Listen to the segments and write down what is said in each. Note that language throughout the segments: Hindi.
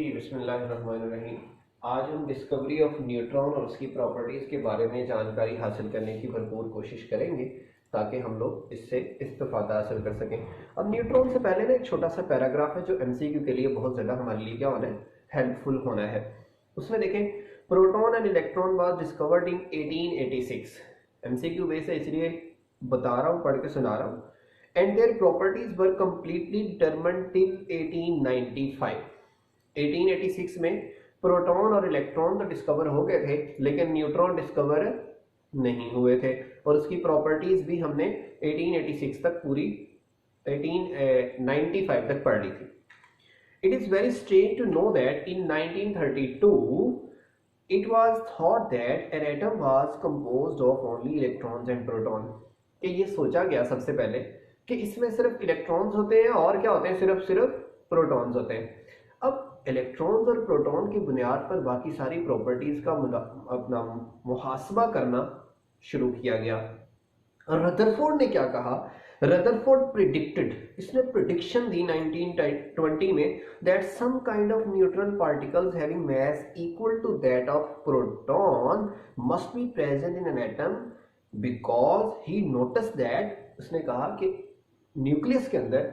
जी बिस्मिल्लाहिर्रहमानिर्रहीम। आज हम डिस्कवरी ऑफ न्यूट्रॉन और उसकी प्रॉपर्टीज़ के बारे में जानकारी हासिल करने की भरपूर कोशिश करेंगे ताकि हम लोग इससे इस्तिफादा हासिल कर सकें। अब न्यूट्रॉन से पहले ना एक छोटा सा पैराग्राफ है जो एमसीक्यू के लिए बहुत ज़्यादा हमारे लिए क्या होना है, हेल्पफुल होना है। उसमें देखें, proton and electron was discovered in 1886। MCQ base है इसलिए बता रहा हूँ, पढ़ के सुना रहा हूँ। And their properties were completely determined till 1895। 1886 में प्रोटॉन और इलेक्ट्रॉन तो डिस्कवर हो गए थे, लेकिन न्यूट्रॉन डिस्कवर नहीं हुए थे और उसकी प्रॉपर्टीज भी हमने 1886 तक पूरी 1895 तक पढ़ ली थी। It is very strange to know that in 1932 it was thought that an atom was composed of only electrons and proton। कि ये सोचा गया सबसे पहले कि इसमें सिर्फ इलेक्ट्रॉन्स होते हैं और क्या होते हैं, सिर्फ प्रोटॉन्स होते हैं। अब इलेक्ट्रॉन्स और प्रोटॉन की बुनियाद पर बाकी सारी प्रॉपर्टीज का अपना मुहासबा करना शुरू किया गया। रदरफोर्ड ने क्या कहा, रदरफोर्ड प्रिडिक्टेड, इसने प्रिडिक्शन दी 1920 में that some kind of neutral particles having mass equal to that of proton must be present in an atom because he notice that, उसने कहा कि न्यूक्लियस के अंदर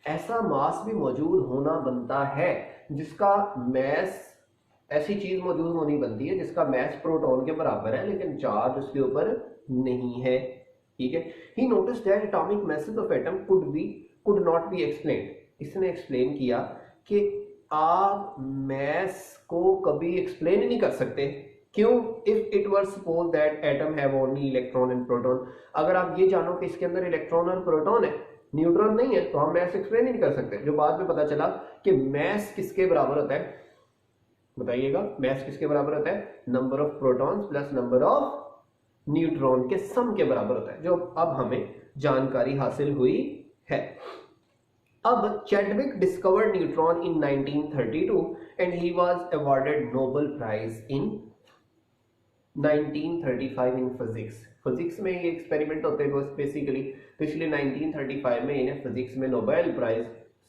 ऐसा मास भी मौजूद होना बनता है जिसका मैस, ऐसी चीज मौजूद होनी बनती है जिसका मैस प्रोटॉन के बराबर है लेकिन चार्ज उसके ऊपर नहीं है। ठीक है, he notice that atomic message of atom could not be explain. इसने एक्सप्लेन किया कि आप मैस को कभी एक्सप्लेन ही नहीं कर सकते। क्यों? If it were suppose that atom have only electron and proton, अगर आप ये जानो कि इसके अंदर इलेक्ट्रॉन और प्रोटॉन है, न्यूट्रॉन नहीं है, तो हम मैस एक्सप्लेन ही नहीं कर सकते। जो बाद में पता चला कि मैस किसके बराबर होता है, बताइएगा, मैस किसके बराबर होता है, number of protons plus number of neutron के सम के बराबर होता है, जो अब हमें जानकारी हासिल हुई है। अब Chadwick discovered neutron in 1932 and he was awarded Nobel prize in 1935 in physics. Physics में ये एक्सपेरिमेंट होते हैं बेसिकली, तो इसलिए 1935 में इन्हें फिजिक्स में नोबेल प्राइज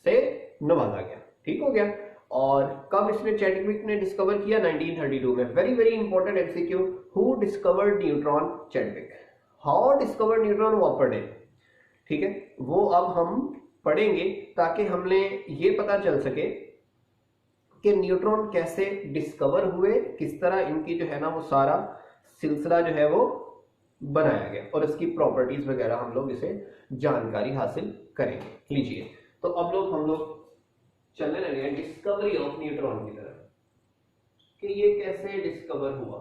से नवाजा गया। ठीक हो गया। और कब इसने चैडविक ने डिस्कवर किया? 1932 में। Very very important MCQ, who discovered neutron? Chadwick. How discovered neutron, वो पढ़े। ठीक है, वो अब हम पढ़ेंगे ताकि हमें ये पता चल सके कि न्यूट्रॉन कैसे डिस्कवर हुए, किस तरह इनकी जो है ना वो सारा सिलसिला जो है वो बनाया गया और इसकी प्रॉपर्टीज वगैरह हम लोग इसे जानकारी हासिल करेंगे। लीजिए, तो अब हम लोग चलने लगे हैं डिस्कवरी ऑफ न्यूट्रॉन की तरफ कि ये कैसे डिस्कवर हुआ।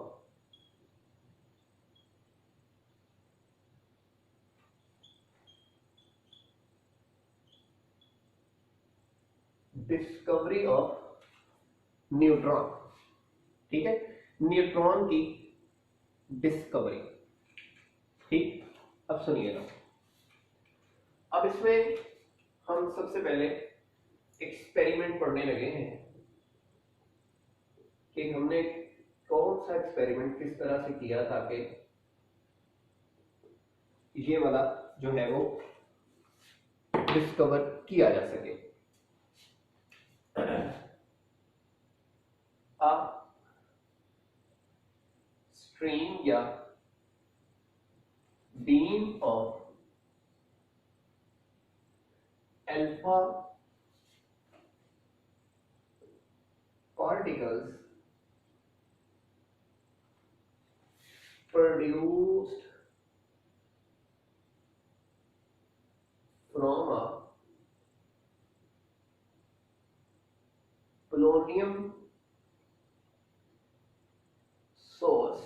Discovery of neutron. ठीक है, न्यूट्रॉन की डिस्कवरी। ठीक, अब सुनिएगा। अब इसमें हम सबसे पहले एक्सपेरिमेंट पढ़ने लगे हैं कि हमने कौन सा एक्सपेरिमेंट किस तरह से किया ताकि ये वाला जो है वो डिस्कवर किया जा सके। A stream या beam of alpha particles produced from a polonium source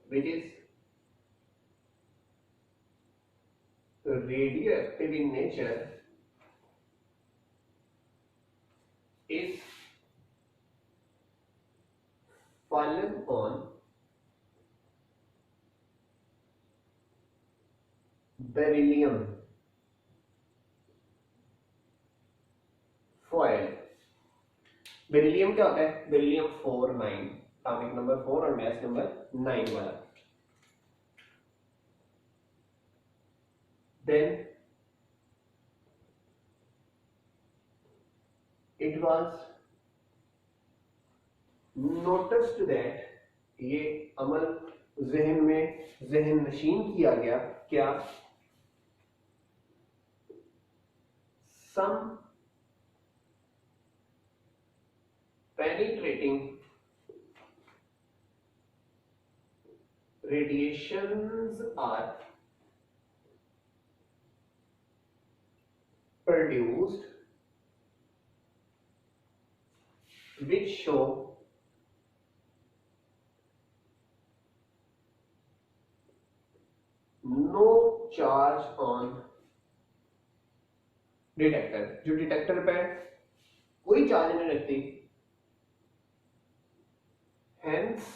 which is radioactive in nature is fallen on beryllium foil। Beryllium क्या होता है? बेरिलियम 49, एटॉमिक नंबर 4 और मास नंबर 9 वाला। Then it was noticed that, ये अमल जहन में जहन नशीन किया गया, क्या some penetrating radiations are produced which show no charge on detector, जो डिटेक्टर पे कोई चार्ज नहीं रखती, hence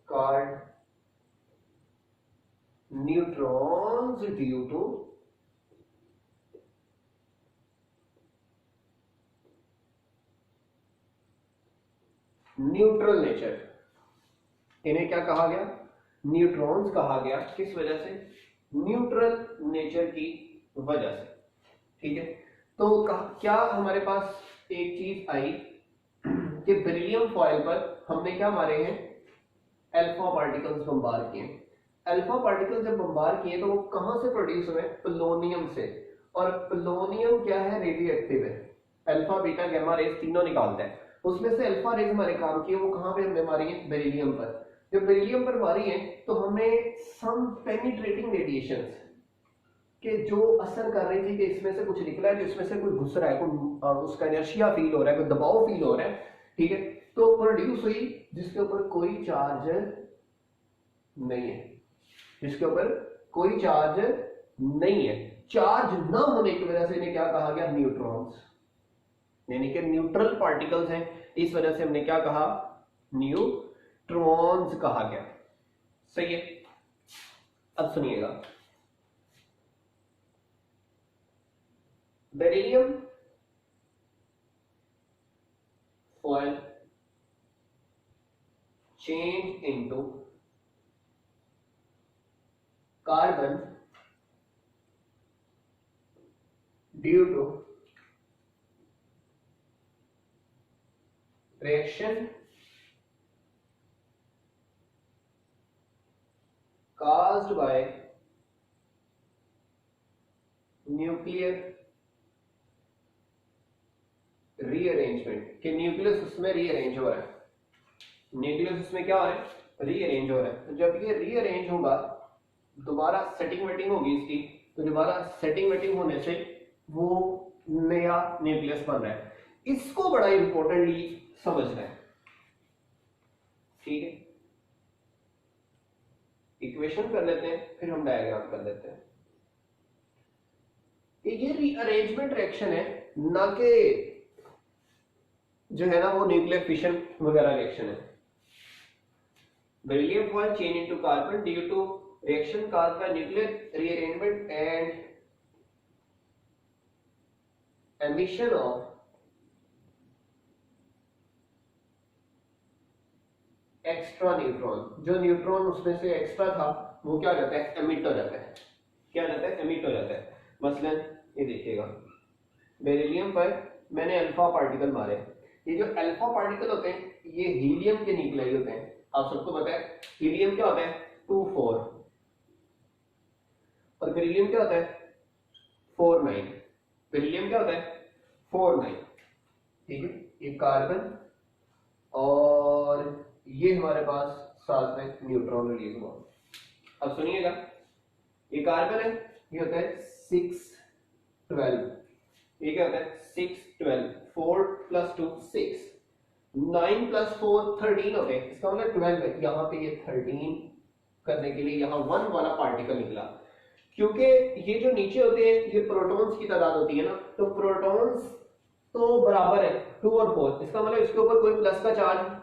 called neutrons due to neutral nature. इन्हें क्या कहा गया? न्यूट्रॉन्स कहा गया। किस वजह से? न्यूट्रल नेचर की वजह से। ठीक है, तो क्या हमारे पास एक चीज आई कि बेरिलियम फॉयल पर हमने क्या मारे हैं? अल्फा पार्टिकल्स बम्बार किए। अल्फा पार्टिकल जब बम्बार किए तो वो कहां से प्रोड्यूस हुए? पोलोनियम से। और पोलोनियम क्या है? रेडियो एक्टिव है। अल्फा बीटा गामा रेज तीनों निकालता है, उसमें से अल्फा रेज हमारे काम की है, वो कहां पे हमने मारी है? बेरिलियम पर। जब बेरिलियम पर मारी है तो हमें सम पेनिट्रेटिंग रेडिएशंस के जो असर कर रही थी कि इसमें से कुछ निकला है, जिसमें से कोई घुस रहा है, कोई उसका इनर्शिया फील हो रहा है, कोई दबाव फील हो रहा है। ठीक है, तो प्रोड्यूस हुई जिसके ऊपर कोई चार्ज नहीं है, जिसके ऊपर कोई चार्ज नहीं है। चार्ज ना होने की वजह से इन्हें क्या कहा गया? न्यूट्रॉन्स, यानी कि न्यूट्रल पार्टिकल्स हैं, इस वजह से हमने क्या कहा? न्यूट्रॉन्स कहा गया। सही है, अब सुनिएगा। Beryllium foil change into carbon due to reaction caused by nuclear rearrangement, कि न्यूक्लियस उसमें रीअरेंज हो रहा है। न्यूक्लियस उसमें क्या हो रहा है? रीअरेंज हो रहा है। तो जब ये रीअरेंज होगा, दोबारा सेटिंग वेटिंग होगी इसकी, तो दोबारा सेटिंग वेटिंग होने से वो नया न्यूक्लियस बन रहा है। इसको बड़ा इंपॉर्टेंटली समझना है। ठीक है, इक्वेशन कर लेते हैं, फिर हम डायग्राम कर लेते हैं। ये रीअरेंजमेंट रिएक्शन है, ना कि जो है ना वो न्यूक्लियर फिशन वगैरह रिएक्शन है। Beryllium foil change into carbon due to reaction caused by nuclear rearrangement and emission of extra neutron. जो न्यूट्रॉन उसमें से एक्स्ट्रा था वो क्या हो जाता है? एमिट हो जाता है। क्या हो जाता है? एमिट हो जाता है। मसलन ये देखिएगा, बेरिलियम पर मैंने अल्फा पार्टिकल मारे। ये जो अल्फा पार्टिकल होते हैं ये हीलियम के न्यूक्लियाई होते हैं। आप सबको पता है हीलियम क्या होता है? 2 4, और बेरिलियम क्या होता है? 4 9। बेरिलियम क्या होता है? 4 9। ठीक है, ये कार्बन और ये हमारे पास साथ में न्यूट्रॉन रिलीज हुआ। अब सुनिएगा, ये कार्बन है, ये होता है 6 12। ये क्या होता है? 6 12, 4 + 2 6, 9 + 4 13 होते हैं। इसका मतलब 12 है। यहाँ पे ये 13 करने के लिए यहाँ 1 वाला पार्टिकल निकला, क्योंकि ये जो नीचे होते हैं ये प्रोटॉन्स की तादाद होती है ना, तो प्रोटॉन्स तो बराबर है 2 और 4। इसका मतलब इसके ऊपर कोई प्लस का चार्ज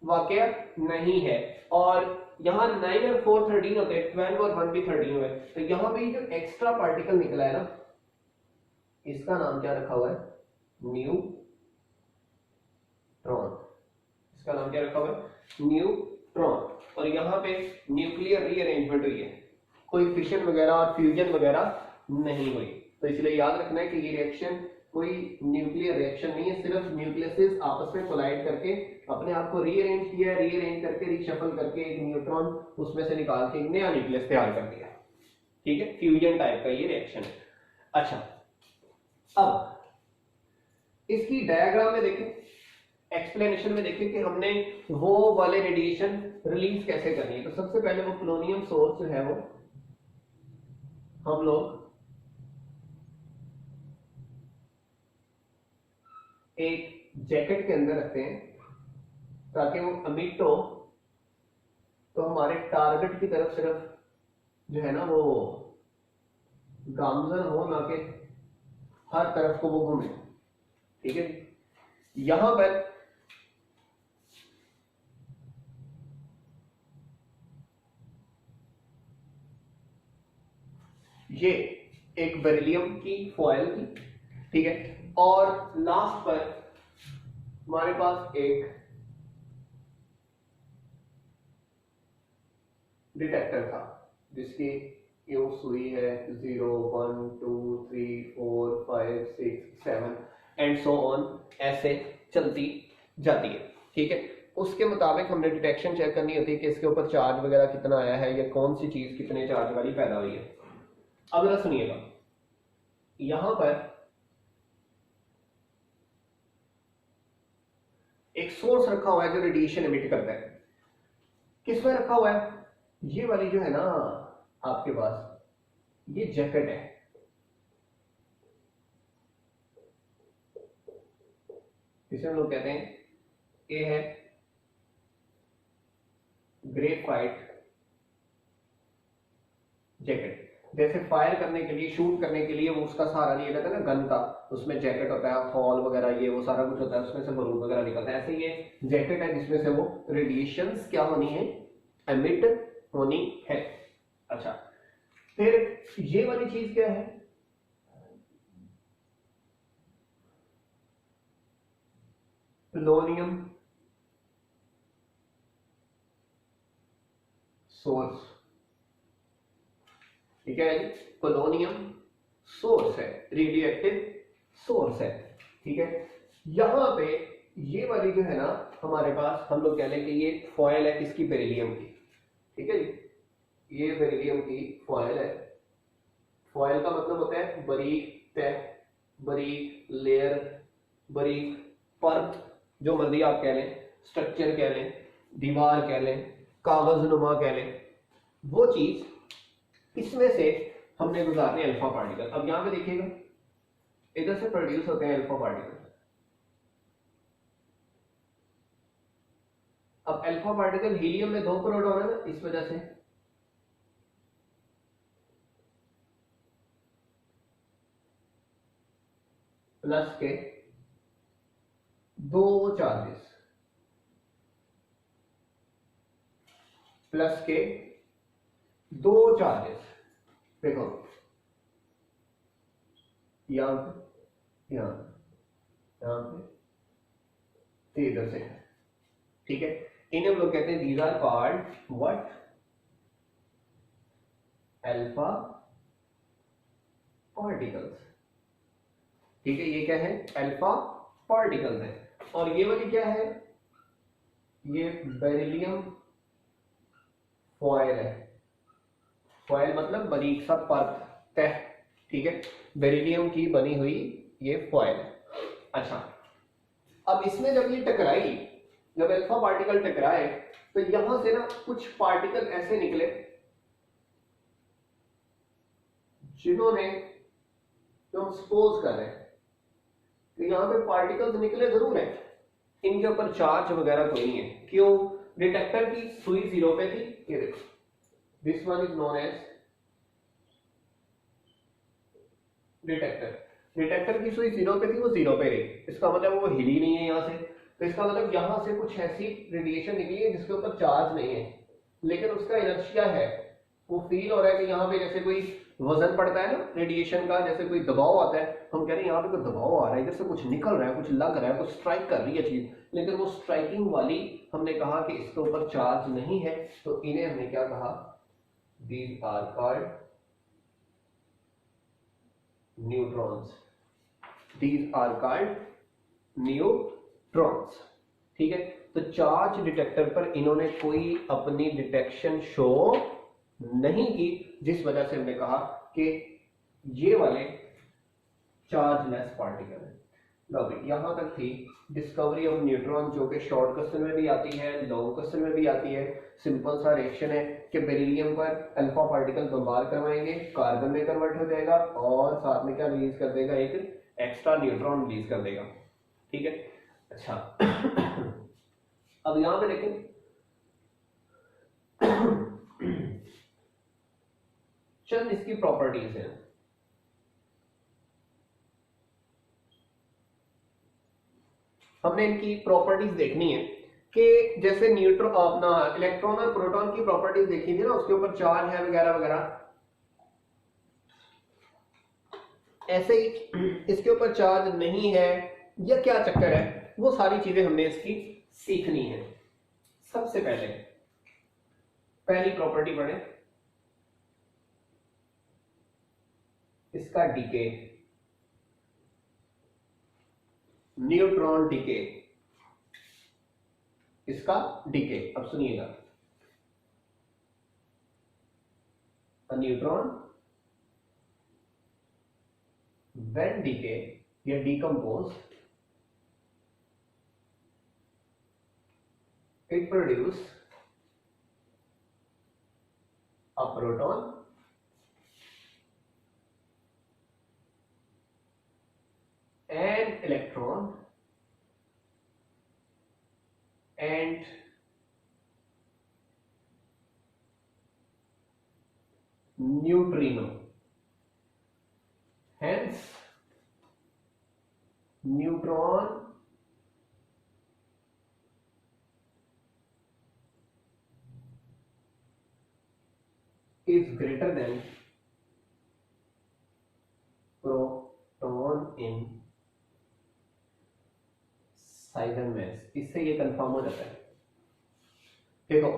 वाकया नहीं है। और यहाँ 9 और 4 13 होते हैं, 12 और 1 भी 13 हुए। तो यहाँ पे जो एक्स्ट्रा पार्टिकल निकला है ना, इसका नाम क्या रखा हुआ है? न्यूट्रॉन। इसका नाम क्या रखा हुआ है? न्यूट्रॉन। और यहाँ पे न्यूक्लियर रीअरेंजमेंट हुई है, कोई फिशन वगैरह और फ्यूजन वगैरह नहीं हुई। तो इसलिए याद रखना है कि ये रिएक्शन कोई न्यूक्लियर रिएक्शन नहीं है, सिर्फ न्यूक्लियसेस आपस में कोलाइड करके अपने आप को रीअरेंज किया, रीअरेंज करके रिशफल करके एक न्यूट्रॉन उसमें से निकाल के एक नया न्यूक्लियस तैयार कर दिया। ठीक है, फ्यूजन टाइप का ये रिएक्शन है। अच्छा, अब इसकी डायग्राम में देखें, एक्सप्लेनेशन में देखें कि हमने वो वाले रेडिएशन रिलीज कैसे करनी है। तो सबसे पहले वो पोलोनियम सोर्स जो है वो हम लोग एक जैकेट के अंदर रखते हैं ताकि वो अमिट हो तो हमारे टारगेट की तरफ सिर्फ जो है ना वो गामजन हो, ना कि हर तरफ को वो घूमे। ठीक है, यहां पर ये एक बेरिलियम की फॉयल थी। ठीक है, और लास्ट पर हमारे पास एक डिटेक्टर था जिसकी यूज हुई है 0 1 2 3 4 5 6 7 एंड सो ऑन, ऐसे चलती जाती है। ठीक है, उसके मुताबिक हमने डिटेक्शन चेक करनी होती है कि इसके ऊपर चार्ज वगैरह कितना आया है या कौन सी चीज कितने चार्ज वाली पैदा हुई है। अब जरा सुनिएगा, यहां पर एक सोर्स रखा हुआ है जो रेडिएशन एमिट करता है। किसमें रखा हुआ है? ये वाली जो है ना आपके पास, ये जैकेट है। इसे हम लोग कहते हैं, ये है ग्रेफाइट जैकेट। जैसे फायर करने के लिए, शूट करने के लिए वो उसका सहारा लिया जाता है ना गन का, उसमें जैकेट होता है, हॉल वगैरह ये वो सारा कुछ होता है, उसमें से बारूद वगैरह निकलता है। ऐसे ये जैकेट है जिसमें से वो रेडिएशंस क्या होनी है, एमिट होनी है। अच्छा, फिर ये वाली चीज क्या है? Polonium source. ठीक है, पोलोनियम सोर्स है, रेडियोएक्टिव सोर्स है। ठीक है, यहां पे ये वाली जो है ना हमारे पास, हम लोग कह लें कि ये फॉयल है किसकी, बेरिलियम की। ठीक है जी, ये बेरिलियम की फॉयल है। फॉयल का मतलब होता है बारीक तह, बारीक लेयर, बारीक परत, जो मर्जी आप कह लें, स्ट्रक्चर कह लें, दीवार कह लें, कागज नुमा कह लें, वो चीज इसमें से हमने गुजारने अल्फा पार्टिकल। अब यहां पे देखिएगा, इधर से प्रोड्यूस होते हैं अल्फा पार्टिकल। अब अल्फा पार्टिकल हीलियम में 2 प्रोटॉन है ना, इस वजह से प्लस के 2 चार्जेस, प्लस के 2 चार्जेस। देखो यहां पे, यहां पे, इधर से। ठीक है, इन्हें हम लोग कहते हैं these are called what, alpha particles. ठीक है, ये क्या है, अल्फा पार्टिकल्स है। और ये वाली क्या है, ये बेरिलियम फॉयल है। फॉयल मतलब बारीक सा परत, तह। ठीक है, बेरिलियम की बनी हुई ये फॉयल है। अच्छा, अब इसमें जब ये टकराई, जब अल्फा पार्टिकल टकराए, तो यहां से ना कुछ पार्टिकल ऐसे निकले जिन्होंने, जो हम सपोज कर रहे हैं तो यहां पे पार्टिकल्स निकले जरूर है, इनके ऊपर चार्ज वगैरह कोई नहीं है। क्यों? डिटेक्टर की सुई 0 पे थी। ये देखो, this one is known as detector. Detector की सुई 0 पे थी, वो 0 पे रही, इसका मतलब वो हिली नहीं है यहां से। तो इसका मतलब यहां से कुछ ऐसी रेडिएशन निकली है जिसके ऊपर चार्ज नहीं है, लेकिन उसका इनर्शिया है। वो फील हो रहा है कि यहाँ पे जैसे कोई वजन पड़ता है ना रेडिएशन का, जैसे कोई दबाव आता है, हम कह रहे हैं यहाँ पे कोई दबाव आ रहा है, इधर से कुछ निकल रहा है, कुछ लग रहा है, कुछ स्ट्राइक कर रही है चीज, लेकिन वो स्ट्राइकिंग वाली हमने कहा कि इसके ऊपर चार्ज नहीं है, तो इन्हें हमने क्या कहा, these are called neutrons, these are called neutrons. ठीक है, तो चार्ज डिटेक्टर पर इन्होंने कोई अपनी डिटेक्शन शो नहीं की, जिस वजह से हमने कहा कि ये वाले चार्जलेस पार्टिकल है। लो भाई, यहां तक थी डिस्कवरी ऑफ न्यूट्रॉन, जो कि शॉर्ट क्वेश्चन में भी आती है, लॉन्ग क्वेश्चन में भी आती है। सिंपल सा रिएक्शन है कि बेरिलियम पर अल्फा पार्टिकल बम्बार करवाएंगे, कार्बन में कन्वर्ट हो जाएगा और साथ में क्या रिलीज कर देगा, एक एक्स्ट्रा न्यूट्रॉन रिलीज कर देगा। ठीक है, अच्छा अब यहां पे देखें, चंद इसकी प्रॉपर्टीज हैं। हमने इनकी प्रॉपर्टीज देखनी है कि जैसे न्यूट्रॉन अपना इलेक्ट्रॉन और प्रोटॉन की प्रॉपर्टीज देखी थी ना, उसके ऊपर चार्ज है वगैरह वगैरह, ऐसे ही इसके ऊपर चार्ज नहीं है या क्या चक्कर है, वो सारी चीजें हमने इसकी सीखनी है। सबसे पहले पहली प्रॉपर्टी पढ़े, इसका डीके, न्यूट्रॉन डीके, इसका डीके। अब सुनिएगा, न्यूट्रॉन when decay या decompose, it produce a proton and electron and neutrino. Hence neutron is greater than proton in साइगन मैस। इससे ये कंफर्म हो जाता है। देखो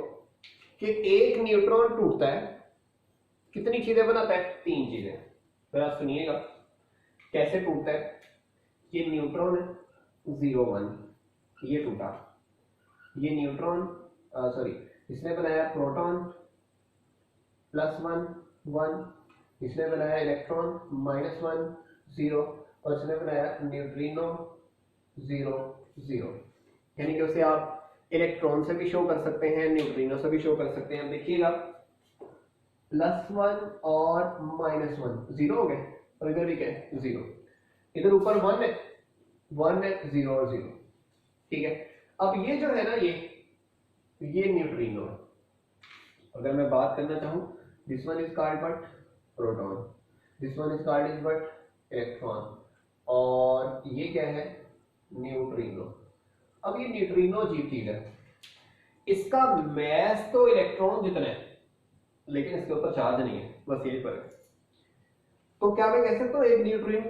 कि एक न्यूट्रॉन टूटता है, कितनी चीजें बनाता है, 3 चीजें। जरा सुनिएगा कैसे टूटता है। ये न्यूट्रॉन है 0 1, ये टूटा, ये न्यूट्रॉन सॉरी इसने बनाया प्रोटॉन +1 1, इसने बनाया इलेक्ट्रॉन -1 0 और इसने बनाया न्यूट्रिनो 0 0। यानी कि उसे आप इलेक्ट्रॉन से भी शो कर सकते हैं, न्यूट्रिनो से भी शो कर सकते हैं। देखिएगा +1 और -1 0 हो गए और इधर भी क्या है 0, इधर ऊपर 1 है 0 और 0। ठीक है, अब ये जो है ना ये न्यूट्रिनो है। अगर मैं बात करना चाहूं, this one is called but proton, this one is called is but electron, और ये क्या है न्यूट्रिनो। अब ये न्यूट्रिनो अजीब चीज है, इसका मैस तो इलेक्ट्रॉन जितना है लेकिन इसके ऊपर चार्ज नहीं है, बस यही फर्क है। तो क्या मैं कह सकता हूँ एक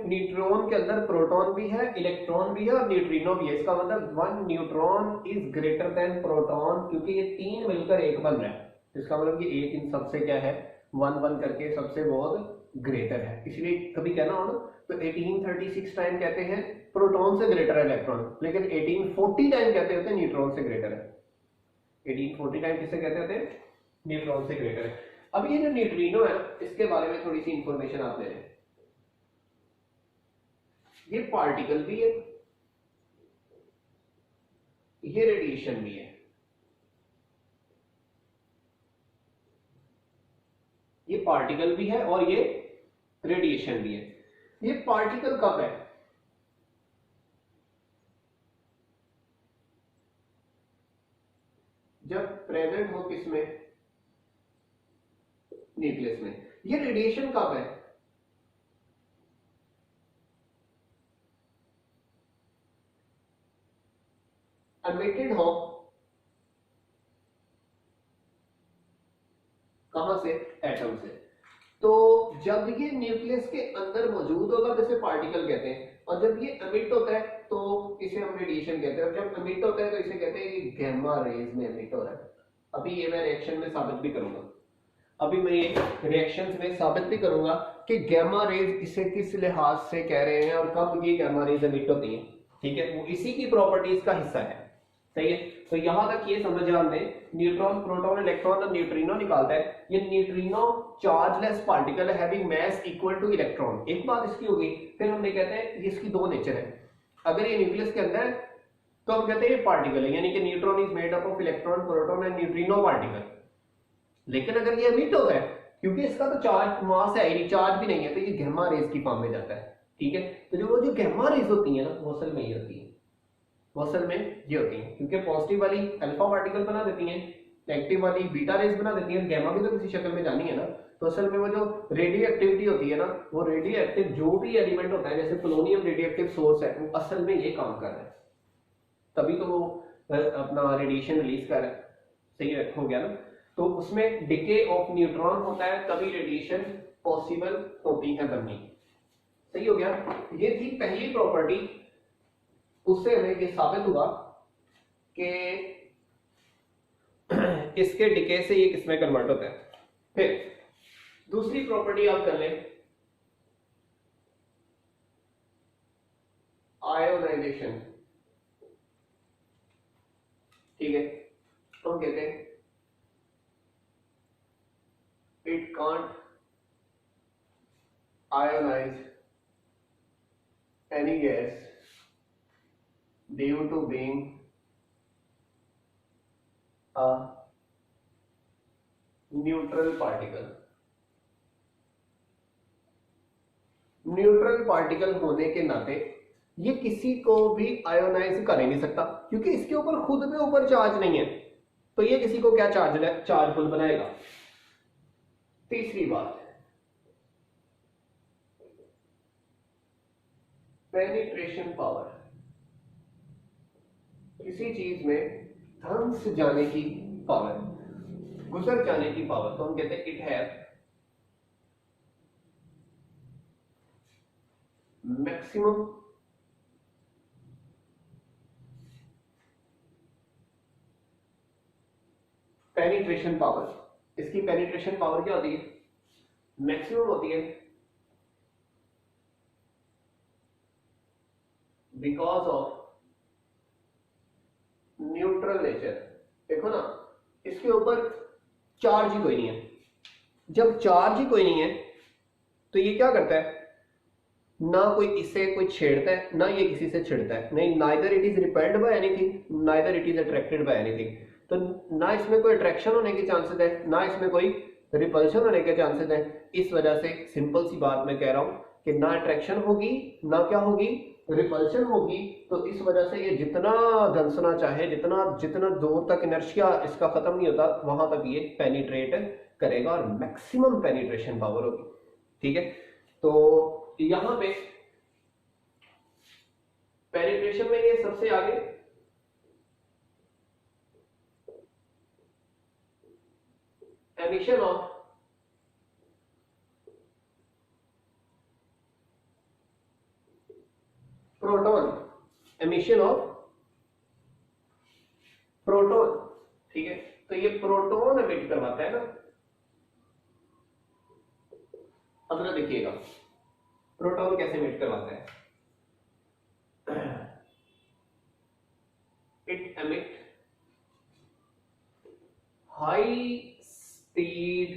न्यूट्रॉन के अंदर प्रोटॉन भी है, इलेक्ट्रॉन भी है और न्यूट्रिनो भी है। इसका मतलब 1 neutron is greater than proton, क्योंकि ये 3 मिलकर एक बन रहा है। इसका मतलब कि एक इन सबसे क्या है 1 1 करके सबसे बहुत ग्रेटर है। इसलिए कभी कहना हो ना तो 1836 टाइम कहते हैं प्रोटॉन से ग्रेटर है इलेक्ट्रॉन, लेकिन 1840 टाइम कहते होते हैं न्यूट्रॉन से ग्रेटर है। 1840 टाइम किससे कहते होते हैं, न्यूट्रॉन से ग्रेटर है। अब ये जो न्यूट्रिनो है इसके बारे में थोड़ी सी इंफॉर्मेशन आप ले लें। ये पार्टिकल भी है, ये रेडिएशन भी है। ये पार्टिकल भी है और ये रेडिएशन भी है। ये पार्टिकल कब है, जब प्रेजेंट हो किसमें, न्यूक्लियस में। ये रेडिएशन कब है, एमिटेड हो कहां से, एटम से। तो जब ये न्यूक्लियस के अंदर मौजूद होगा तो इसे पार्टिकल कहते हैं, और जब ये एमिट होता है तो इसे हम रेडिएशन कहते हैं। और जब एमिट होता है तो इसे कहते हैं कि गैमा रेज में एमिट हो रहा है। अभी ये मैं रिएक्शन में साबित भी करूंगा, अभी मैं ये रिएक्शंस में साबित भी करूंगा कि गैमा रेज इसे किस लिहाज से कह रहे हैं और कब ये गैमा रेज एमिट होती हैं, ठीक है, वो इसी की प्रॉपर्टीज का हिस्सा है। सही है, तो यहां तक ये समझ हमने न्यूट्रॉन, प्रोटॉन, इलेक्ट्रॉन और न्यूट्रिनो निकालता है। ये न्यूट्रिनो चार्जलेस पार्टिकल है having mass equal two electron. एक बात इसकी होगी, फिर हमने कहते हैं इसकी दो नेचर है। अगर ये न्यूक्लियस के अंदर है तो हम कहते हैं ये पार्टिकल है, यानी कि neutron is made up of electron, proton and neutrino particle. लेकिन अगर ये एमिट होता है, क्योंकि इसका तो चार्ज मास है ही, चार्ज भी नहीं है, तो ये गैमा रेज की फॉर्म में जाता है। ठीक है, तो जो गैमा रेज होती है ना, वो असल में ये होती है, वो असल में ये होती है, क्योंकि पॉजिटिव वाली अल्फा पार्टिकल बना देती हैं, नेगेटिव वाली बीटा रेज बना देती है, गैमा भी तो किसी शक्ल में जानी है ना। तो असल में वो जो रेडियो एक्टिविटी होती है ना, वो रेडियो एक्टिव जो भी एलिमेंट होता है, जैसे पोलोनियम रेडियो एक्टिव सोर्स है, वो असल में ये काम कर रहा है, तभी तो वो अपना रेडिएशन रिलीज कर रहा है। सही हो गया ना। तो उसमें डिके ऑफ न्यूट्रॉन होता है, तभी रेडिएशन पॉसिबल होती है बननी। सही हो गया। ये थी पहली प्रॉपर्टी, उससे हमें ये साबित हुआ कि इसके डिके से ये किसमें कन्वर्ट होता है। फिर दूसरी प्रॉपर्टी आप कर लें, आयोनाइजेशन। ठीक है, तो हम कहते हैं it can't ionize any gas due to being a neutral particle। Neutral particle होने के नाते ये किसी को भी आयोनाइज कर ही नहीं सकता, क्योंकि इसके ऊपर खुद में ऊपर चार्ज नहीं है, तो ये किसी को क्या चार्जफुल बनाएगा। तीसरी बात, पेनिट्रेशन पावर, किसी चीज में धंस जाने की पावर, गुजर जाने की पावर, तो हम कहते हैं it have maximum penetration power. इसकी पेनिट्रेशन पावर क्या होती है, मैक्सिमम होती है, बिकॉज ऑफ न्यूट्रल नेचर। देखो ना, इसके ऊपर चार्ज ही कोई नहीं है। जब चार्ज ही कोई नहीं है तो ये क्या करता है, ना कोई इससे कोई छेड़ता है, ना ये किसी से छिड़ता है, नहीं, neither it is repelled by anything, neither it is attracted by anything. तो ना इसमें कोई अट्रैक्शन होने के चांसेस है, ना इसमें कोई रिपल्शन होने के चांसेस है। इस वजह से सिंपल सी बात मैं कह रहा हूं कि ना अट्रैक्शन होगी, ना क्या होगी, रिपल्शन होगी। तो इस वजह से ये जितना धंसना चाहे, जितना जितना दूर तक इनर्शिया इसका खत्म नहीं होता, वहां तक ये पेनिट्रेट करेगा और मैक्सिमम पेनिट्रेशन पावर होगी। ठीक है, तो यहां पे पेनिट्रेशन में ये सबसे आगे emission of proton, emission of proton. ठीक है, तो ये प्रोटॉन एमिट करवाता है ना। अब ना देखिएगा प्रोटॉन कैसे एमिट करवाता है। It emit high speed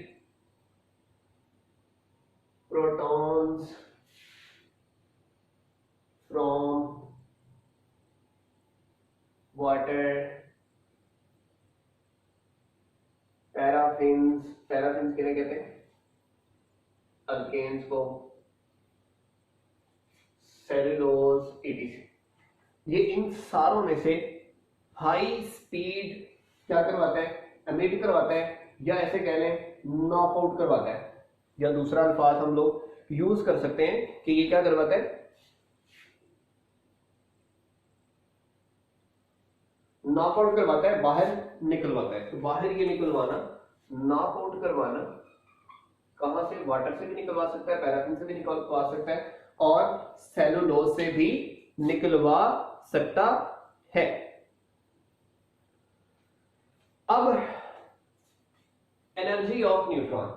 protons from water, paraffins, paraffins किन्हें कहते हैं, अल्केन्स को, सेलुलोज, etc। ये इन सारों में से हाई स्पीड क्या करवाता है, एमिट करवाता है, या ऐसे कह लें नॉकआउट करवाता है, या दूसरा अल्फाज हम लोग यूज कर सकते हैं कि ये क्या करवाता है, नॉकआउट करवाता है, बाहर निकलवाता है। तो बाहर ये निकलवाना, नॉकआउट करवाना, कहां से, वाटर से भी निकलवा सकता है, पैराफिन से भी निकलवा सकता है, और सेलुलोज से भी निकलवा सकता है। अब energy of neutron,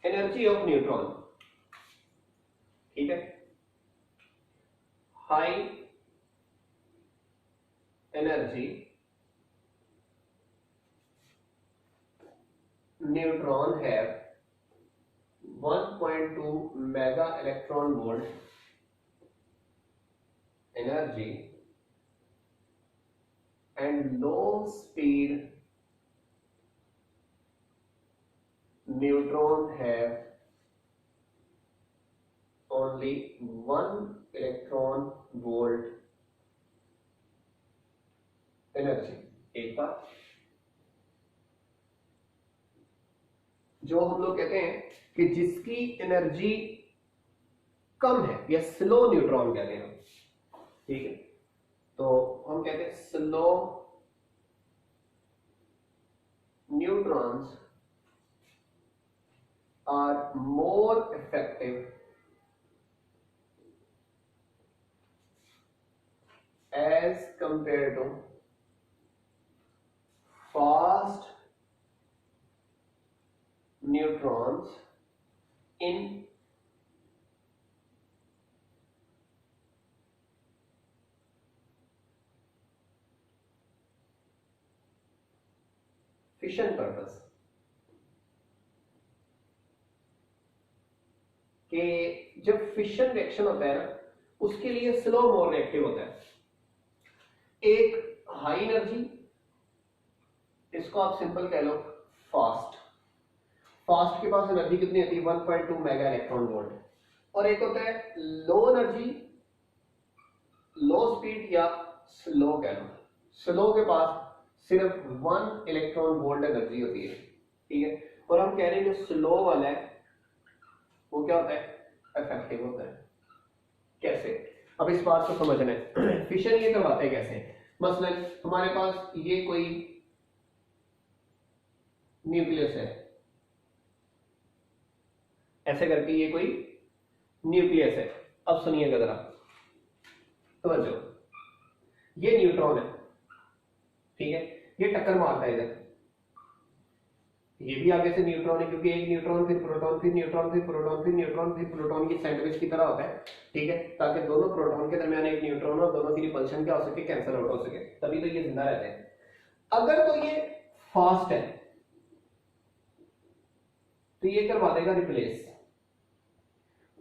energy of neutron, ठीक है, high energy neutron have 1.2 mega electron volt energy and low speed neutron have only 1 electron volt energy। एक बार जो हम लोग कहते हैं कि जिसकी एनर्जी कम है या स्लो न्यूट्रॉन कहते हैं, ठीक है, तो हम कहते हैं slow neutrons are more effective as compare to fast neutrons in fission purpose, कि जब फिशन रिएक्शन होता है ना, उसके लिए स्लो मोर रिएक्टिव होता है। एक हाई एनर्जी, इसको आप सिंपल कह लो फास्ट, फास्ट के पास एनर्जी कितनी होती है 1.2 मेगा इलेक्ट्रॉन वोल्ट, और एक होता है लो एनर्जी लो स्पीड या स्लो कह लो, स्लो के पास सिर्फ 1 इलेक्ट्रॉन वोल्ट एनर्जी होती है, ठीक है। और हम कह रहे हैं जो स्लो वाला है वो क्या होता है, इफेक्टिव होता है। कैसे, अब इस बात को समझना है। फिशन ये करवाते हैं कैसे, मसलन हमारे पास ये कोई न्यूक्लियस है, ऐसे करके ये कोई न्यूक्लियस है। अब सुनिएगा जरा, समझो, ये न्यूट्रॉन है, ठीक है, ये टक्कर मारता है इधर, ये भी आगे से न्यूट्रॉन है, क्योंकि एक न्यूट्रॉन फिर प्रोटॉन फिर न्यूट्रॉन फिर प्रोटॉन फिर न्यूट्रॉन फिर प्रोटॉन की सैंडविच की तरह होता है, ठीक है, ताकि दोनों प्रोटॉन के दरमियान एक न्यूट्रॉन और दोनों की रिपल्शन क्या हो सके, कैंसिल आउट हो सके, तभी तो ये जिंदा रहते हैं। अगर तो ये फास्ट है तो ये करवा देगा रिप्लेस,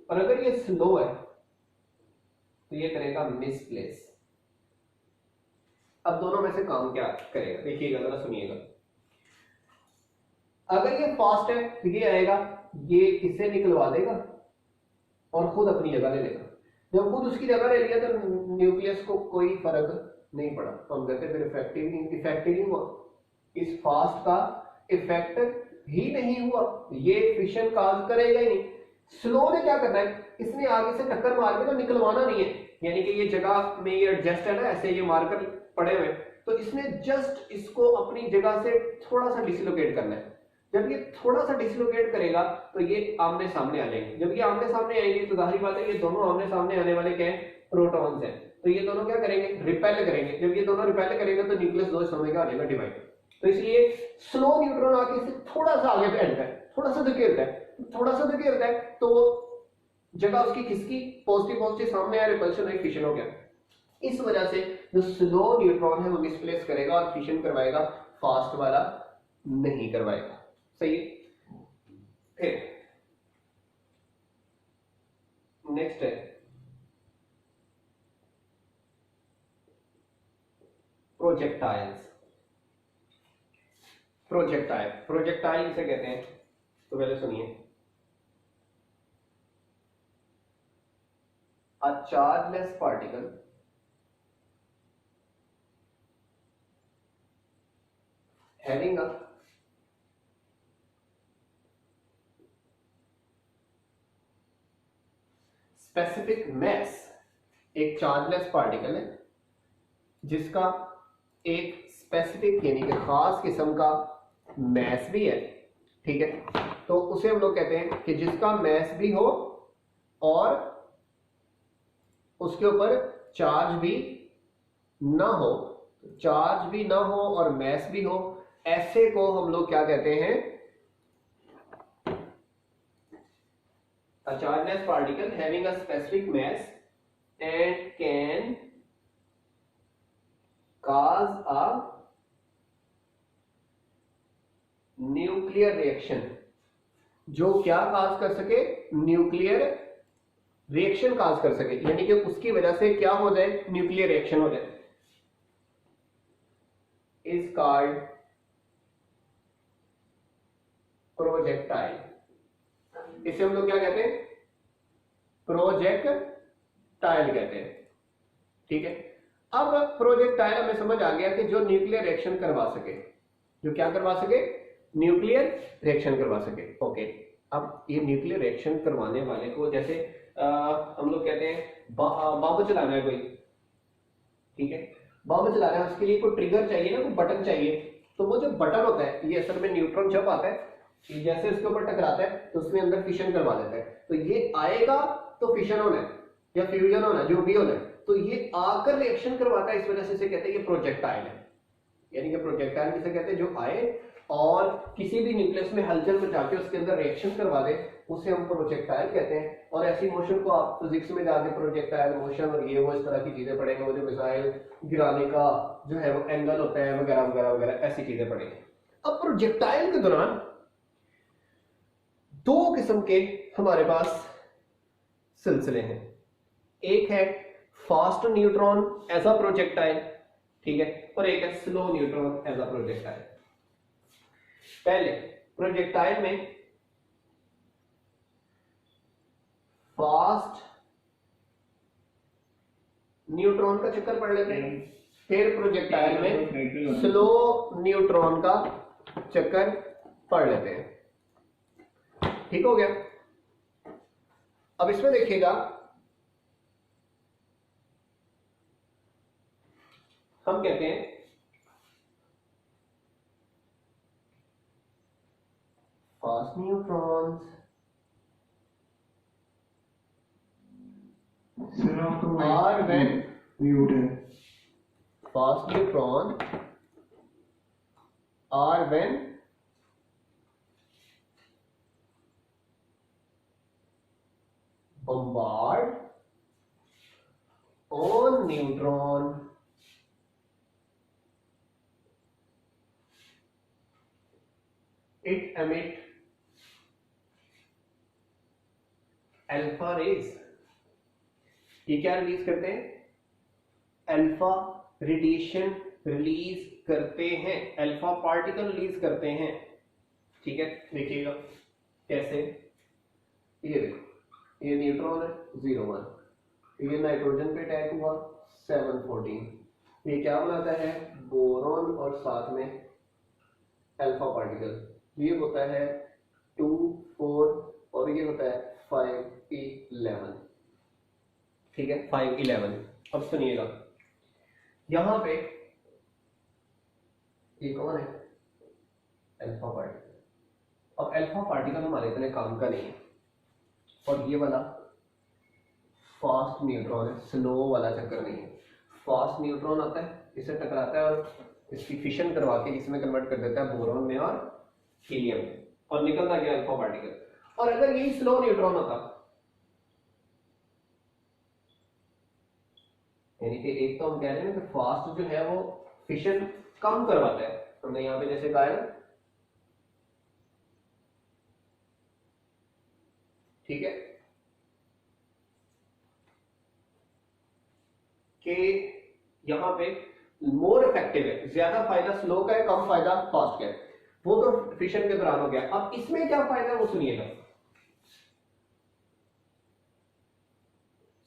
और अगर ये स्लो है तो ये करेगा मिसप्लेस। अब दोनों में से काम क्या करेगा, देखिएगा जरा, सुनिएगा। अगर ये फास्ट है तो ये आएगा, ये इसे निकलवा देगा और खुद अपनी जगह ले लेगा। जब खुद उसकी जगह ले लिया तो न्यूक्लियस को कोई फर्क नहीं पड़ा, तो हम कहते फिर इफेक्टिव ही हुआ, इस फास्ट का इफेक्ट ही नहीं हुआ, ये फिशन काज करेगा ही नहीं। स्लो ने क्या करना है, इसने आगे से टक्कर मार के तो निकलवाना नहीं है, यानी कि ये जगह में ये एडजस्ट है ना, ऐसे ये मार्कर पड़े हुए, तो इसने जस्ट इसको अपनी जगह से थोड़ा सा डिसलोकेट करना है। जब ये थोड़ा सा डिसलोकेट करेगा तो ये आमने सामने आ जाएंगे। जब ये आमने सामने आएंगे तो जाहिर बात है ये दोनों आमने सामने आने वाले क्या है, प्रोटॉन्स हैं, तो ये दोनों क्या करेंगे, रिपेल करेंगे। जब ये दोनों रिपेल करेंगे तो न्यूक्लियस दो हिस्सों में क्या हो जाएगा, डिवाइड। तो इसलिए स्लो न्यूट्रॉन आके इसे थोड़ा सा आगे फैलता है, थोड़ा सा धकेलता है, थोड़ा सा धकेलता है, तो जगह उसकी किसकी, पॉजिटिव पॉजिटिव सामने आया, रिपल्शन एक फिशन हो गया। इस वजह से जो स्लो न्यूट्रॉन है वो मिसप्लेस करेगा और फिशन करवाएगा, फास्ट वाला नहीं करवाएगा। सही है। फिर नेक्स्ट है प्रोजेक्टाइल्स। प्रोजेक्टाइल इसे कहते हैं, तो पहले सुनिए, a chargeless particle having a specific mass, एक चार्जलेस पार्टिकल है जिसका एक स्पेसिफिक यानी कि खास किस्म का मैस भी है, ठीक है, तो उसे हम लोग कहते हैं कि जिसका मैस भी हो और उसके ऊपर चार्ज भी ना हो, चार्ज भी ना हो और मैस भी हो, ऐसे को हम लोग क्या कहते हैं, a chargeless particle having a specific mass and can cause a nuclear reaction, जो क्या काज कर सके, न्यूक्लियर रिएक्शन काज कर सके, यानी कि उसकी वजह से क्या हो जाए, न्यूक्लियर रिएक्शन हो जाए, इज कॉल्ड प्रोजेक्टाइल। इसे हम लोग क्या कहते हैं, प्रोजेक्टाइल कहते हैं। ठीक है, अब प्रोजेक्टाइल हमें समझ आ गया कि जो न्यूक्लियर रिएक्शन करवा सके, जो क्या करवा सके, न्यूक्लियर रिएक्शन करवा सके। ओके, अब ये न्यूक्लियर रिएक्शन करवाने वाले को, जैसे हम लोग कहते हैं बम चलाना है कोई, ठीक है, बम चलाना है, उसके लिए कोई ट्रिगर चाहिए ना, कोई बटन चाहिए, तो वो जो बटन होता है ये असल में न्यूट्रॉन जब आता है, जैसे उसके ऊपर टकराता है तो उसमें अंदर फिशन करवा देता है, तो ये आएगा तो फिशन होना है या फ्यूजन होना है, जो भी होना है, तो ये आकर रिएक्शन करवाता है, इस वजह से इसे कहते हैं ये प्रोजेक्टाइल है। यानी कि प्रोजेक्टाइल किसे कहते हैं, जो आए और किसी भी न्यूक्लियस में हलचल मचा के उसके अंदर रिएक्शन करवा दे, उसे हम प्रोजेक्टाइल कहते हैं। और ऐसी मोशन को आप फिजिक्स में जाके प्रोजेक्टाइल मोशन और ये वो इस तरह की चीजें पढ़ेंगे, वो जो मिसाइल गिराने का जो है वो एंगल होता है वगैरह वगैरह वगैरह, ऐसी चीजें पढ़ेंगे। अब प्रोजेक्टाइल के दौरान दो किस्म के हमारे पास सिलसिले हैं, एक है fast neutron as a projectile, ठीक है, और एक है slow neutron as a projectile. पहले प्रोजेक्टाइल में फास्ट न्यूट्रॉन का चक्कर पढ़ लेते हैं, फिर प्रोजेक्टाइल में स्लो न्यूट्रॉन का चक्कर पढ़ लेते हैं। ठीक हो गया। अब इसमें देखिएगा, हम कहते हैं fast neutrons are when fast neutron are when bombard on neutron it emit alpha rays। ये क्या रिलीज करते हैं, अल्फा रेडिएशन रिलीज करते हैं, अल्फा पार्टिकल रिलीज करते हैं। ठीक है, देखिएगा कैसे, ये देखो, ये न्यूट्रॉन है 01, ये नाइट्रोजन पे अटैक हुआ 714, ये क्या बनाता है, बोरॉन और साथ में अल्फा पार्टिकल, ये होता है 2 4 और ये होता है 5 11। ठीक है, 5 11। अब सुनिएगा, यहां पे ये कौन है, अल्फा पार्टिकल। अब अल्फा पार्टिकल हमारे इतने काम का नहीं है, और ये वाला फास्ट न्यूट्रॉन है, स्लो वाला चक्कर नहीं है। फास्ट न्यूट्रॉन आता है, इसे टकराता है और इसकी फिशन करवा के इसमें कन्वर्ट कर देता है बोरॉन में और हीलियम में, और निकलता गया अल्फा पार्टिकल। और अगर यही स्लो न्यूट्रॉन होता, यानी कि एक तो हम कह रहे हैं कि फास्ट जो है वो फिशन कम करवाता है, हमने यहां पे जैसे कहा है, ठीक है, कि यहां पे मोर इफेक्टिव है, ज्यादा फायदा स्लो का है, कम फायदा फास्ट का है, वो तो फिशन के दौरान हो गया। अब इसमें क्या फायदा है वो सुनिएगा,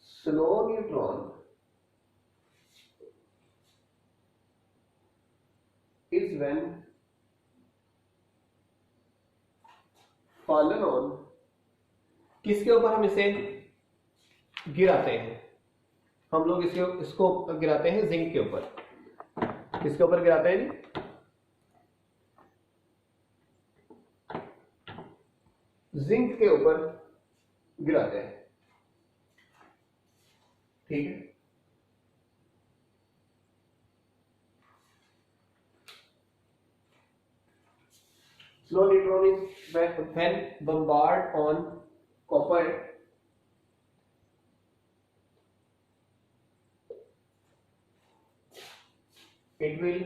slow neutron is when fallen on, किसके ऊपर हम इसे गिराते हैं, हम लोग इसको गिराते हैं जिंक के ऊपर। किसके ऊपर गिराते हैं, जिंक के ऊपर गिराते हैं। ठीक है, slow neutron is when bombard on copper it will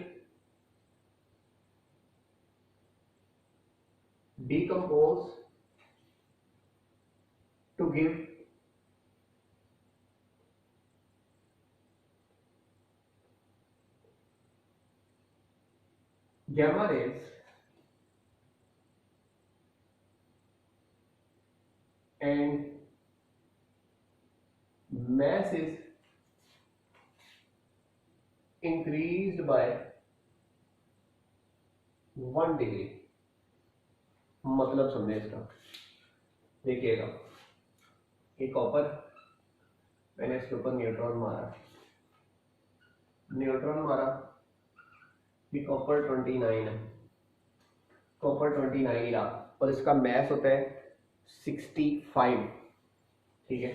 decompose to give gamma rays and mass is increased by 1 degree. मतलब समझे इसका, देखिएगा ये कॉपर, मैंने इसके ऊपर न्यूट्रॉन मारा, ये कॉपर 29 है, कॉपर 29 रहा और इसका मैस होता है 65। ठीक है,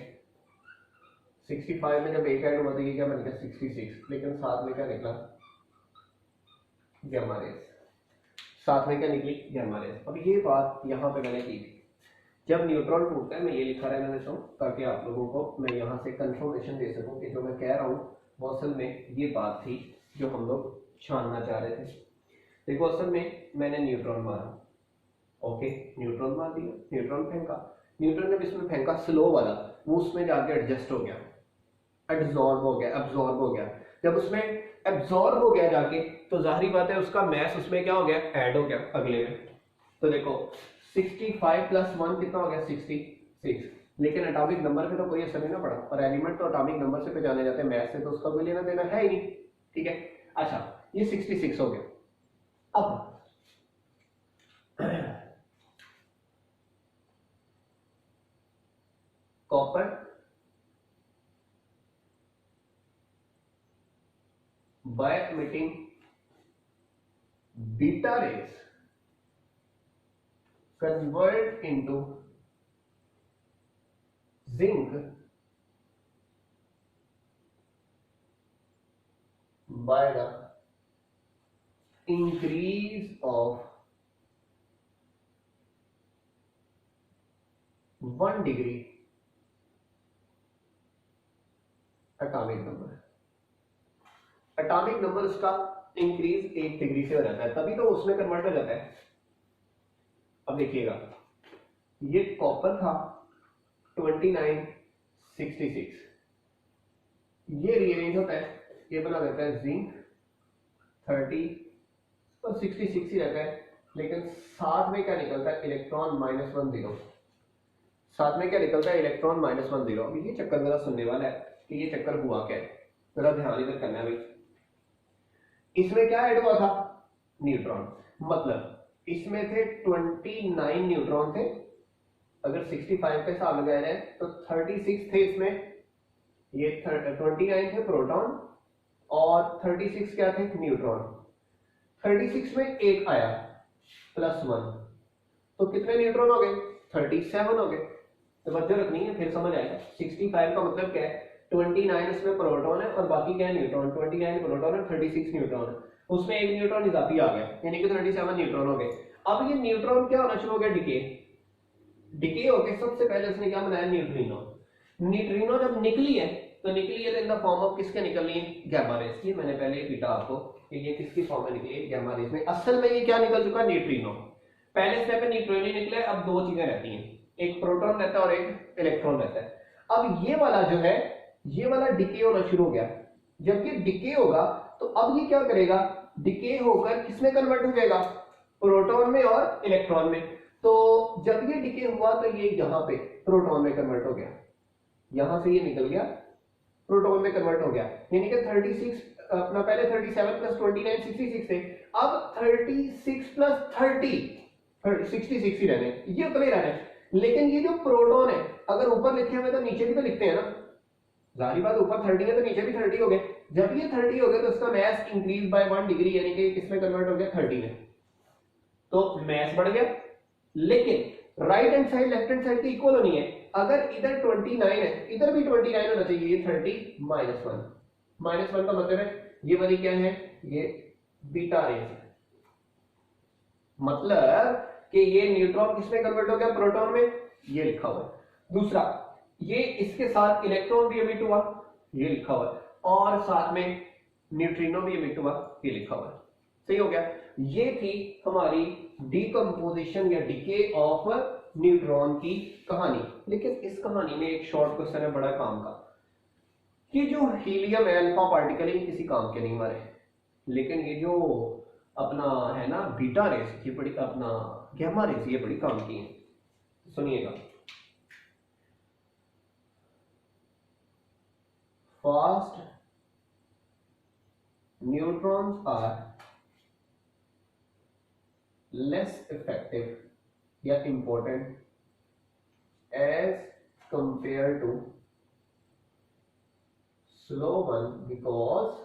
65 में जब एक ऐड हुआ तो ये क्या बन गया 66, लेकिन साथ में क्या निकला गैमा रेस, साथ में क्या निकली गैमा रेस। अब ये बात यहाँ पे मैंने की थी, जब न्यूट्रॉन टूटता है, मैं ये लिखा रहने देता हूँ ताकि आप लोगों को मैं यहाँ से कंफर्मेशन दे सकूँ कि जो मैं कह रहा हूँ वो असल में ये बात थी जो हम लोग जानना चाह रहे थे। देखो असल में मैंने न्यूट्रॉन मारा, ओके न्यूट्रॉन मार दिया, न्यूट्रॉन फेंका, न्यूट्रॉन जब इसमें फेंका स्लो वाला, वो उसमें जाके एडजस्ट हो गया, एब्जॉर्ब हो गया। जब उसमें एब्जॉर्ब हो गया जाके, तो जाहिर बात है उसका मैस उसमें क्या हो गया, ऐड हो गया अगले में। तो देखो 65 प्लस 1 कितना हो गया 66, लेकिन एटॉमिक नंबर पे तो कोई असर नहीं ना पड़ा, और एलिमेंट तो एटॉमिक नंबर से पहचाने जाते हैं, मैस से तो उसका कोई लेना देना है ही नहीं। ठीक है, अच्छा ये 66 हो गया। अब copper by emitting beta rays convert into zinc by the increase of 1 degree atomic number। Atomic number उसका इंक्रीज 1 डिग्री से हो जाता है, तभी तो उसमें कन्वर्ट हो जाता है। अब देखिएगा ये कॉपर था 29 66, ये रीअरेंज होता है, ये बना देता है जिंक 30 और 66 ही रहता है, लेकिन साथ में क्या निकलता है इलेक्ट्रॉन -10, साथ में क्या निकलता है इलेक्ट्रॉन -10। अब ये चक्कर जरा सुनने वाला है कि ये चक्कर हुआ क्या है, जरा ध्यान इधर करना है भाई। इसमें क्या ऐड हुआ था न्यूट्रॉन, मतलब इसमें थे 29 न्यूट्रॉन थे, अगर 65 पे हिसाब लगाए रहे तो 36 थे इसमें, ये 29 थे प्रोटॉन और 36 क्या थे न्यूट्रॉन। 36 में एक आया +1, तो कितने न्यूट्रॉन हो गए 37 हो गए। तवज्जो रखनी है, फिर समझ आएगा। 65 का मतलब क्या है, 29 इसमें प्रोटॉन है और बाकी क्या है न्यूट्रॉन, 29 प्रोटॉन है 36 न्यूट्रॉन है, उसमें एक न्यूट्रॉन इजाफी आ गया, यानी कि 37 न्यूट्रॉन हो गए। अब ये न्यूट्रॉन क्या होना शुरू हो गया, डिके होके सबसे पहले उसने क्या बनाया न्यूट्रिनो। न्यूट्रिनो जब निकली है तो इन द फॉर्म ऑफ किसके निकलनी है, गैमा रेस की। मैंने पहले पीटा आपको कि ये किसकी फॉर्म में निकली है, गैमा रेस में। असल में ये क्या निकल चुका है, न्यूट्रिनो। पहले स्टेप में न्यूट्रिनो निकले, अब दो चीजें रहती हैं, एक प्रोटॉन रहता है और एक इलेक्ट्रॉन रहता है। अब ये वाला जो है, ये वाला डिके होना शुरू हो गया। जब ये डिके होगा तो अब ये क्या करेगा, डिके होकर किसमें कन्वर्ट हो जाएगा, प्रोटॉन में और इलेक्ट्रॉन में। तो जब ये डिके हुआ तो ये यहां पे प्रोटॉन में कन्वर्ट हो गया, यहां से ये निकल गया प्रोटॉन में कन्वर्ट हो गया, यानी कि 36 अपना पहले 37 प्लस 29 66 थे, अब 36 प्लस 30 66 ही रहने, ये उतने रहने। लेकिन ये जो प्रोटॉन है, अगर ऊपर लिखे हुए तो नीचे भी तो लिखते हैं ना, जाहिर बात ऊपर 30 है तो नीचे भी 30 हो गए। जब ये 30 हो गए तो इसका मैस इंक्रीज बाय 1 डिग्री, यानी कि किसमें कन्वर्ट हो गया 30 में, तो मैस बढ़ गया। लेकिन right hand side left hand side की इक्वल होनी है, अगर इधर 29 है इधर भी 29 होना चाहिए, ये 30 -1 का मतलब है ये वाली क्या है, ये बीटा रेस है, मतलब कि ये न्यूट्रॉन किसमें कन्वर्ट हो गया, प्रोटॉन में, ये लिखा हुआ है। दूसरा, ये इसके साथ इलेक्ट्रॉन भी एमिट हुआ, ये लिखा हुआ है, और साथ में न्यूट्रिनो भी एमिट हुआ, ये लिखा हुआ है। सही हो गया। ये थी हमारी डिकम्पोजिशन या डिके ऑफ न्यूट्रॉन की कहानी। लेकिन इस कहानी में एक शॉर्ट क्वेश्चन है बड़ा काम का, कि जो हीलियम है अल्फा पार्टिकल ही किसी काम के नहीं हमारे, लेकिन ये जो अपना है ना बीटा रेस, ये बड़ी अपना गैमा रेस, ये बड़ी काम की है। सुनिएगा, fast neutrons are less effective या important as compare to slow one because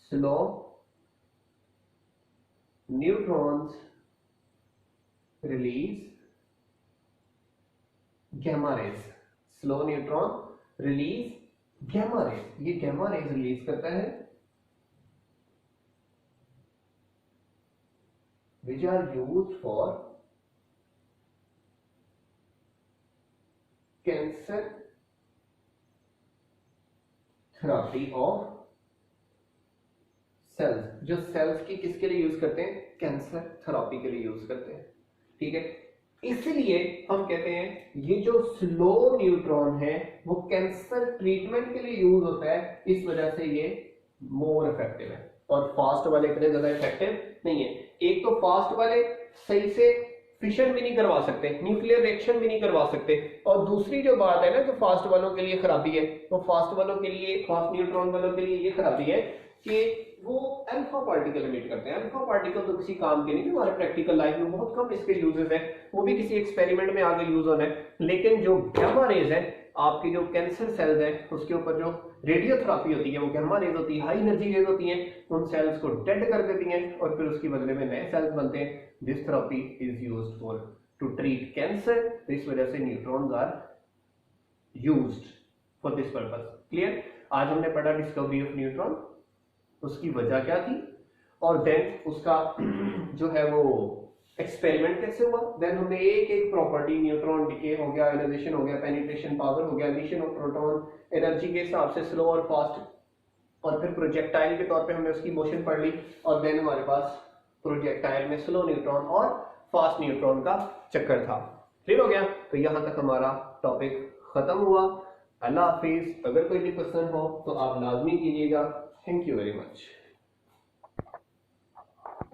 slow neutrons release gamma rays। slow neutron release gamma rays, ये gamma rays रिलीज करता है which are used for cancer therapy of cells. जो सेल्स की किसके लिए यूज करते हैं, कैंसर थेरेपी के लिए यूज करते हैं। ठीक है, इसलिए हम कहते हैं ये जो स्लो न्यूट्रॉन है वो कैंसर ट्रीटमेंट के लिए यूज होता है, इस वजह से ये मोर इफेक्टिव है। और फास्ट वाले इतने ज्यादा इफेक्टिव नहीं है। एक तो फास्ट वाले सही से फिशन भी नहीं करवा सकते, न्यूक्लियर रिएक्शन भी नहीं करवा सकते, और दूसरी जो बात है ना जो फास्ट वालों के लिए खराबी है, वो फास्ट वालों के लिए, फास्ट न्यूट्रॉन वालों के लिए ये खराबी है कि वो अल्फा पार्टिकल एमिट करते हैं। अल्फा पार्टिकल तो किसी काम के नहीं, हमारे प्रैक्टिकल लाइफ में बहुत कम इसके यूजेस है, वो भी किसी एक्सपेरिमेंट में आगे यूज होना है। लेकिन जो गैमा रेज है, आपकी जो कैंसर सेल्स है उसके ऊपर जो रेडियोथेरेपी होती है वो गैमा रेज होती है, हाई एनर्जी रेज होती हैं, उन सेल्स को डेड कर देती हैं और फिर उसकी बदले में नए सेल्स बनते हैं। This therapy is used for to treat cancer. इस वजह से neutrons are used for this purpose. Clear? आज हमने पढ़ा डिस्कवरी ऑफ न्यूट्रॉन, उसकी वजह क्या थी, और देन उसका जो है वो एक्सपेरिमेंट कैसे हुआ। देन हमने एक एक प्रॉपर्टी, न्यूट्रॉन डिके हो गया, आयोनाइजेशन हो गया, पेनिट्रेशन पावर हो गया, एमिशन ऑफ प्रोटॉन, एनर्जी के हिसाब से स्लो और फास्ट, और फिर प्रोजेक्टाइल के तौर पे हमने उसकी मोशन पढ़ ली, और देन हमारे पास प्रोजेक्टाइल में स्लो न्यूट्रॉन और फास्ट न्यूट्रॉन का चक्कर था। क्लियर हो गया? तो यहां तक हमारा टॉपिक खत्म हुआ। अल्लाह हाफिज। अगर कोई भी क्वेश्चन हो तो आप लाजमी कीजिएगा। Thank you very much.